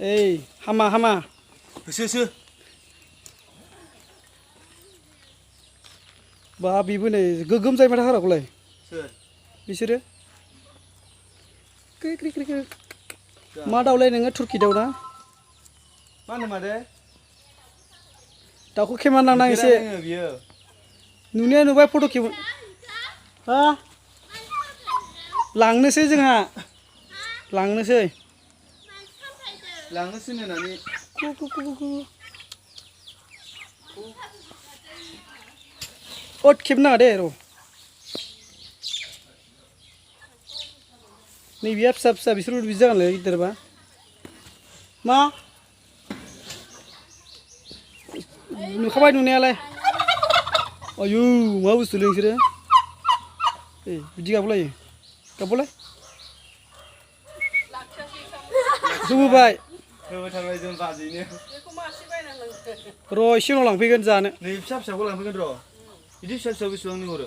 ओइ हामा हामा होसो बा बेबो नै गोगोम जायो माथो हाग्राखौलाय सोर बिसोरो क्रि क्रि क्रि क्रि मा दाउलाय नोङो तुर्की दाउ ना मा होनो मादै दाउखौ खेबना लांनां एसे बियो नुनाया नुबाय फट' खेब हा लांनोसै जोंहा लांनोसै लांनोसै होननानै अट खेबनो नाङा दे र' नैबेया फिसा फिसा बिसोर बिदि जागोनलै गिदिरबा मा नुखाबाय नुनायालाय आयु मा बुस्थुलै नोंसोरो ए बिदि गाबलायो गाबलाय होबोबाय होबोथारबाय जों बाजैनो र' एसे उनाव लांफैगोन जानो नै फिसा फिसाखौ लांफैगोन र' बिदि फिसा फिसा बेसेबांनि हरो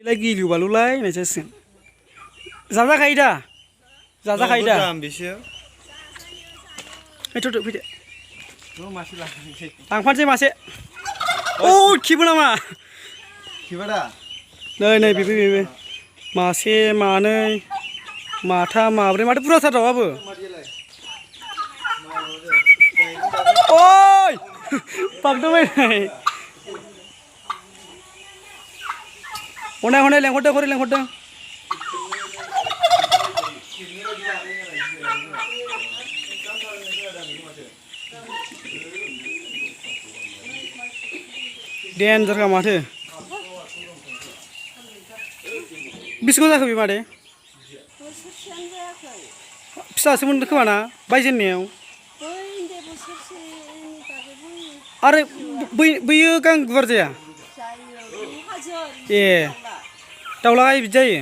बेलाय गिलु बालुलाय होननाय जासिगोन जाजाखायो दा जाजाखायो दा बेसो फैदो फैदो मासे लांफैनोसै लांफानोसै मासे अ खेबो नामा खेबा दा नै नै बेबो मासे मानै माथाम माब्रै माथो बुरजाथार दाउआबो ओइ बागदावबाय हनै हनै लेंहरदों हरै लेंहरदों देन्जारखा माथो बेसेबां जाखो बे मादै फिसासोमोन खोमा ना बायजेननायाव आरो बैयो गां गुवार जाया ए दाउला बिदि जायो